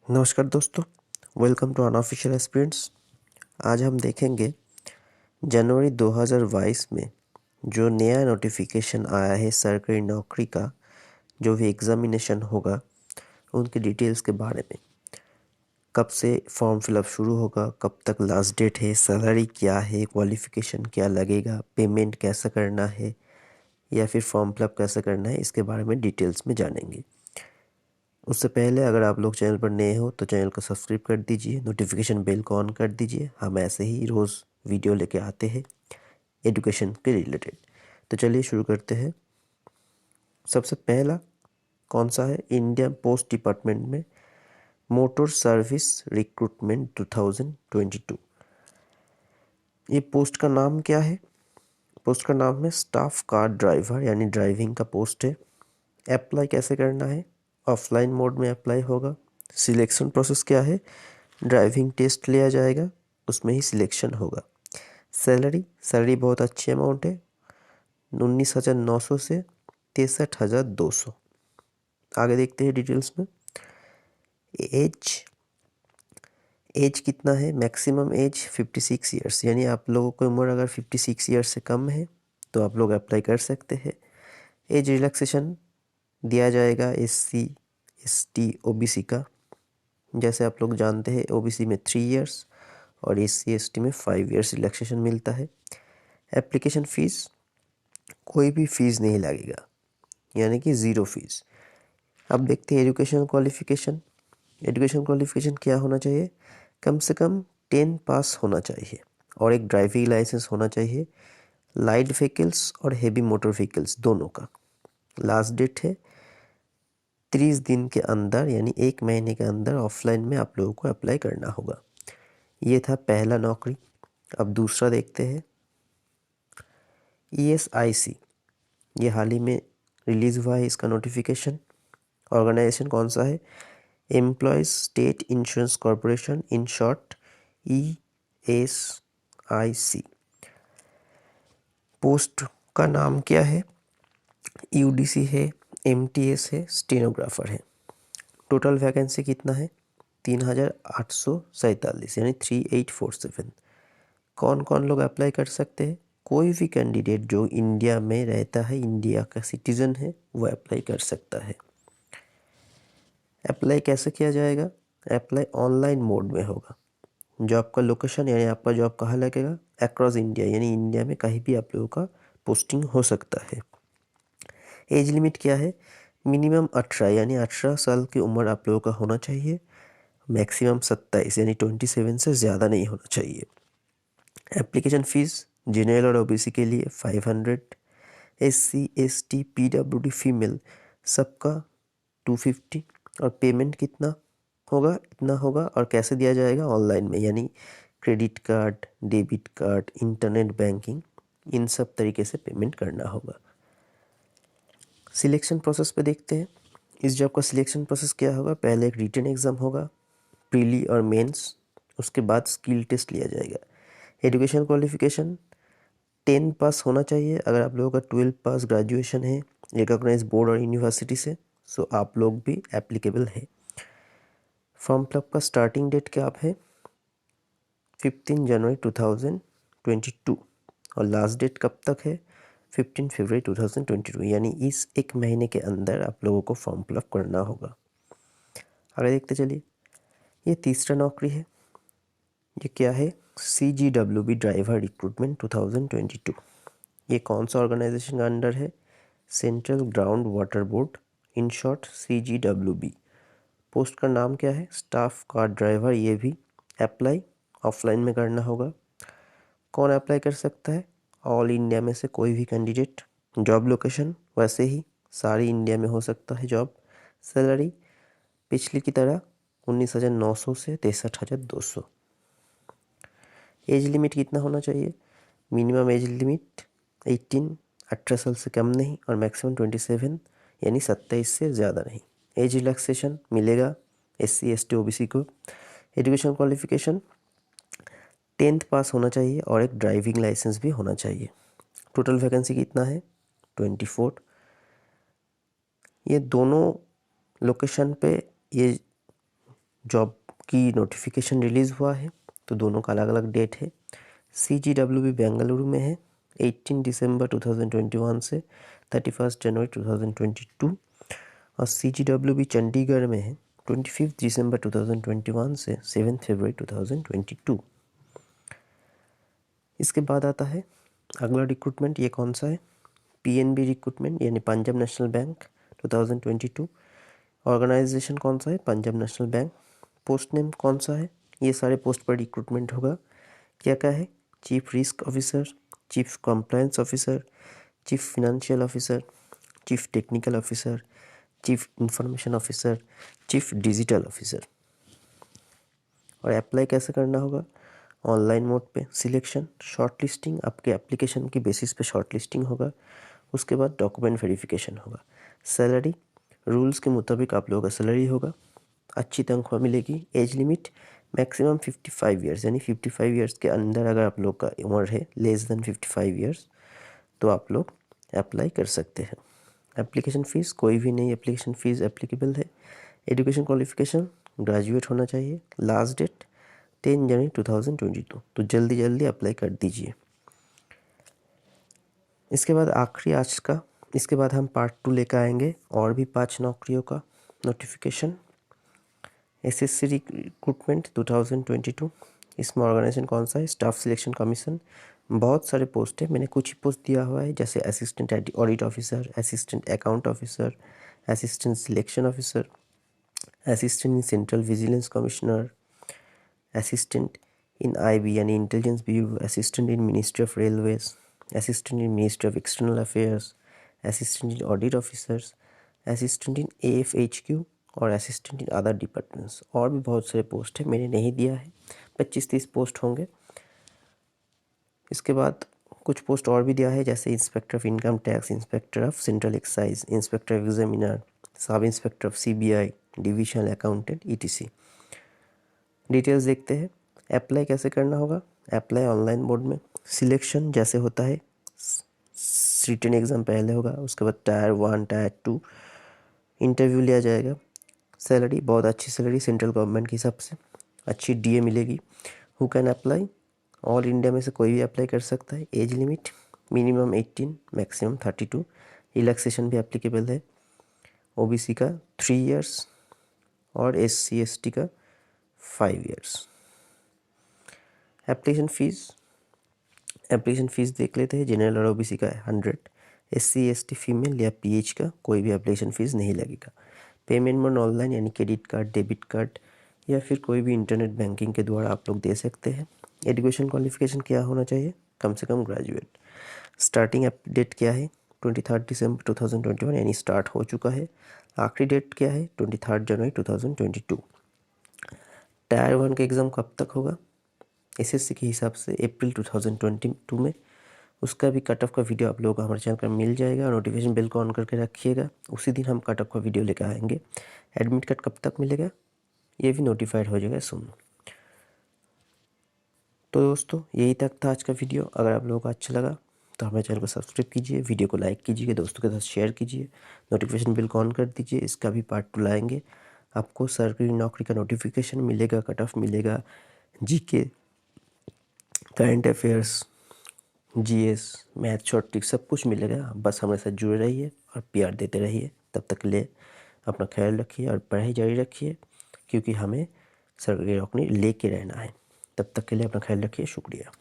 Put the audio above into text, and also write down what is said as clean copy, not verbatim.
नमस्कार दोस्तों, welcome to unofficial aspirants. आज हम देखेंगे जनवरी 2022 में जो नया नोटिफिकेशन आया है सरकारी नौकरी का, जो भी एग्जामिनेशन होगा उनकी डिटेल्स के बारे में। कब से फॉर्म फिलअप शुरू होगा, कब तक लास्ट डेट है, सैलरी क्या है, क्वालिफिकेशन क्या लगेगा, पेमेंट कैसा करना है या फिर फॉर्म फिलअप कैसे करना है, इसके बारे में डिटेल्स में जानेंगे। उससे पहले अगर आप लोग चैनल पर नए हो तो चैनल को सब्सक्राइब कर दीजिए, नोटिफिकेशन बेल को ऑन कर दीजिए। हम ऐसे ही रोज़ वीडियो लेके आते हैं एजुकेशन के रिलेटेड। तो चलिए शुरू करते हैं। सबसे पहला कौन सा है? इंडियन पोस्ट डिपार्टमेंट में मोटर सर्विस रिक्रूटमेंट 2022। ये पोस्ट का नाम क्या है? पोस्ट का नाम है स्टाफ कार ड्राइवर, यानी ड्राइविंग का पोस्ट है। अप्लाई कैसे करना है? ऑफलाइन मोड में अप्लाई होगा। सिलेक्शन प्रोसेस क्या है? ड्राइविंग टेस्ट लिया जाएगा, उसमें ही सिलेक्शन होगा। सैलरी बहुत अच्छी अमाउंट है, 19,900 से 63,200। आगे देखते हैं डिटेल्स में। एज कितना है? मैक्सिमम एज 56 ईयर्स, यानी आप लोगों की उम्र अगर 56 ईयर्स से कम है तो आप लोग अप्लाई कर सकते हैं। एज रिलैक्सेशन दिया जाएगा SC ST OBC का। जैसे आप लोग जानते हैं OBC में 3 इयर्स और SC ST में 5 इयर्स रिलैक्सेशन मिलता है। एप्लीकेशन फ़ीस, कोई भी फ़ीस नहीं लगेगा, यानी कि ज़ीरो फीस। अब देखते हैं एजुकेशन क्वालिफ़िकेशन। एजुकेशन क्वालिफ़िकेशन क्या होना चाहिए? कम से कम 10 पास होना चाहिए और एक ड्राइविंग लाइसेंस होना चाहिए, लाइट व्हीकल्स और हेवी मोटर व्हीकल्स दोनों का। लास्ट डेट है 30 दिन के अंदर, यानी 1 महीने के अंदर ऑफलाइन में आप लोगों को अप्लाई करना होगा। ये था पहला नौकरी। अब दूसरा देखते हैं। ESIC, ये हाल ही में रिलीज़ हुआ है इसका नोटिफिकेशन। ऑर्गेनाइजेशन कौन सा है? Employees state insurance corporation, in short ESIC। Post का नाम क्या है? UDC है, MTS है, स्टेनोग्राफर है। टोटल वैकेंसी कितना है? 3,847, यानी 3847। कौन कौन लोग अप्लाई कर सकते हैं? कोई भी कैंडिडेट जो इंडिया में रहता है, इंडिया का सिटीजन है, वो अप्लाई कर सकता है। अप्लाई कैसे किया जाएगा? अप्लाई ऑनलाइन मोड में होगा। जॉब का लोकेशन, यानी आपका जॉब कहाँ लगेगा? अक्रॉस इंडिया, यानी इंडिया में कहीं भी आप लोगों का पोस्टिंग हो सकता है। एज लिमिट क्या है? मिनिमम 18, यानी 18 साल की उम्र आप लोगों का होना चाहिए। मैक्सिमम 27, यानी 27 से ज़्यादा नहीं होना चाहिए। एप्लीकेशन फ़ीस जनरल और OBC के लिए 500, SC ST PWD फीमेल सबका 250। और पेमेंट कितना होगा? इतना होगा। और कैसे दिया जाएगा? ऑनलाइन में, यानी credit card, debit card, internet banking, इन सब तरीके से पेमेंट करना होगा। सिलेक्शन प्रोसेस पे देखते हैं। इस जॉब का सिलेक्शन प्रोसेस क्या होगा? पहले एक रिटन एग्ज़ाम होगा, प्रीली और मेंस, उसके बाद स्किल टेस्ट लिया जाएगा। एजुकेशन क्वालिफिकेशन 10 पास होना चाहिए। अगर आप लोगों का 12 पास ग्रेजुएशन है रिकॉग्नाइज बोर्ड और यूनिवर्सिटी से, सो आप लोग भी एप्लीकेबल है। फॉर्म फिलअप का स्टार्टिंग डेट क्या है? 15 जनवरी 2022 और लास्ट डेट कब तक है? 15 फरवरी 2022, यानी इस एक महीने के अंदर आप लोगों को फॉर्म फिलअप करना होगा। आगे देखते चलिए। ये तीसरा नौकरी है। ये क्या है? CGWB driver recruitment 2022। ये कौन सा ऑर्गेनाइजेशन का अंडर है? Central ground water board, in short CGWB। Post का नाम क्या है? Staff car driver. ये भी अप्लाई ऑफलाइन में करना होगा। कौन अप्लाई कर सकता है? ऑल इंडिया में से कोई भी कैंडिडेट। जॉब लोकेशन वैसे ही सारी इंडिया में हो सकता है जॉब। सैलरी पिछली की तरह 19,900 से 63,200। एज लिमिट कितना होना चाहिए? मिनिमम एज लिमिट 18, 18 साल से कम नहीं, और मैक्सिमम 27, यानी 27 से ज़्यादा नहीं। एज रिलैक्सेशन मिलेगा SC ST OBC को। एजुकेशन क्वालिफिकेशन 10th पास होना चाहिए और एक ड्राइविंग लाइसेंस भी होना चाहिए। टोटल वैकेंसी कितना है? 24। ये दोनों लोकेशन पे ये जॉब की नोटिफिकेशन रिलीज़ हुआ है, तो दोनों का अलग अलग डेट है। CGWB बेंगलुरु में है 18 दिसंबर 2021 से 31 जनवरी 2022 और CGWB चंडीगढ़ में है 25 दिसंबर 2021 से 7 फरवरी 2022। इसके बाद आता है अगला रिक्रूटमेंट, ये कौन सा है, PNB रिक्रूटमेंट यानी पंजाब नेशनल बैंक 2022। ऑर्गेनाइजेशन कौन सा है, Punjab national bank. Post name कौन सा है, ये सारे पोस्ट पर रिक्रूटमेंट होगा। क्या क्या है, chief risk officer, chief compliance officer, chief financial officer, chief technical officer, chief information officer, chief digital officer. और अप्लाई कैसे करना होगा, ऑनलाइन मोड पे सिलेक्शन, शॉर्ट लिस्टिंग, आपके एप्लीकेशन की बेसिस पे शॉर्ट लिस्टिंग होगा। उसके बाद डॉक्यूमेंट वेरिफिकेशन होगा। सैलरी रूल्स के मुताबिक आप लोगों का सैलरी होगा, अच्छी तनख्वाह मिलेगी। एज लिमिट मैक्सिमम 55 ईयर्स, यानी 55 ईयर्स के अंदर अगर आप लोग का उम्र है लेस देन 55 ईयर्स तो आप लोग अप्लाई कर सकते हैं। एप्लीकेशन फ़ीस कोई भी नहीं, एप्लीकेशन फ़ीस एप्लीकेबल है। एजुकेशन क्वालिफिकेशन ग्रेजुएट होना चाहिए। लास्ट डेट 10 जनवरी 2022, तो जल्दी जल्दी अप्लाई कर दीजिए। इसके बाद आखिरी आज का, इसके बाद हम पार्ट 2 लेकर आएंगे और भी 5 नौकरियों का नोटिफिकेशन। SSC रिक्रूटमेंट 2022, इसमें ऑर्गेनाइजेशन कौन सा है, स्टाफ सिलेक्शन कमीशन। बहुत सारे पोस्ट है, मैंने कुछ ही पोस्ट दिया हुआ है, जैसे assistant audit officer, assistant account officer, assistant selection officer, assistant in central vigilance commissioner, assistant in IB यानी intelligence bureau, assistant in ministry of railways, assistant in ministry of external affairs, assistant in audit officers, assistant in AFHQ और assistant in other departments. और भी बहुत सारे post है, मैंने नहीं दिया है, 25-30 पोस्ट होंगे। इसके बाद कुछ पोस्ट और भी दिया है, जैसे inspector of income tax, inspector of central excise, inspector of examiner, sub inspector of CBI, divisional accountant ETC। Details देखते हैं। अप्लाई कैसे करना होगा, अप्लाई ऑनलाइन मोड में। सिलेक्शन जैसे होता है, रिटन एग्ज़ाम पहले होगा, उसके बाद टायर 1 टायर 2 इंटरव्यू लिया जाएगा। सैलरी बहुत अच्छी सैलरी, सेंट्रल गवर्नमेंट के हिसाब से अच्छी DA मिलेगी। Who can apply, all India में से कोई भी अप्लाई कर सकता है। Age limit minimum 18, maximum 32। Relaxation भी एप्लीकेबल है। OBC का 3 इयर्स और SC/ST का 5 इयर्स। एप्लीकेशन फ़ीस देख लेते हैं। जनरल और OBC का 100, SC/ST फीमेल या PH का कोई भी एप्लीकेशन फ़ीस नहीं लगेगा। पेमेंट मोड ऑनलाइन यानी क्रेडिट कार्ड, डेबिट कार्ड या फिर कोई भी इंटरनेट बैंकिंग के द्वारा आप लोग दे सकते हैं। एजुकेशन क्वालिफिकेशन क्या होना चाहिए, कम से कम ग्रेजुएट। स्टार्टिंग डेट क्या है, 23 दिसंबर 2021 यानी स्टार्ट हो चुका है। आखिरी डेट क्या है, 23 जनवरी 2022। टायर 1 का एग्ज़ाम कब तक होगा, SSC के हिसाब से अप्रैल 2022 में। उसका भी कट ऑफ का वीडियो आप लोगों को हमारे चैनल पर मिल जाएगा। नोटिफिकेशन बेल को ऑन करके रखिएगा, उसी दिन हम कट ऑफ का वीडियो लेकर आएंगे। एडमिट कार्ड कब तक मिलेगा, ये भी नोटिफाइड हो जाएगा सुन। तो दोस्तों यही तक था आज का वीडियो। अगर आप लोगों को अच्छा लगा तो हमारे चैनल को सब्सक्राइब कीजिए, वीडियो को लाइक कीजिए, दोस्तों के साथ शेयर कीजिए, नोटिफिकेशन बेल को ऑन कर दीजिए। इसका भी पार्ट 2 लाएंगे। आपको सरकारी नौकरी का नोटिफिकेशन मिलेगा, कट ऑफ मिलेगा, GK, current affairs, GS, math, short trick सब कुछ मिलेगा। बस हमारे साथ जुड़े रहिए और प्यार देते रहिए। तब तक के लिए अपना ख्याल रखिए और पढ़ाई जारी रखिए, क्योंकि हमें सरकारी नौकरी लेके रहना है। तब तक के लिए अपना ख्याल रखिए। शुक्रिया।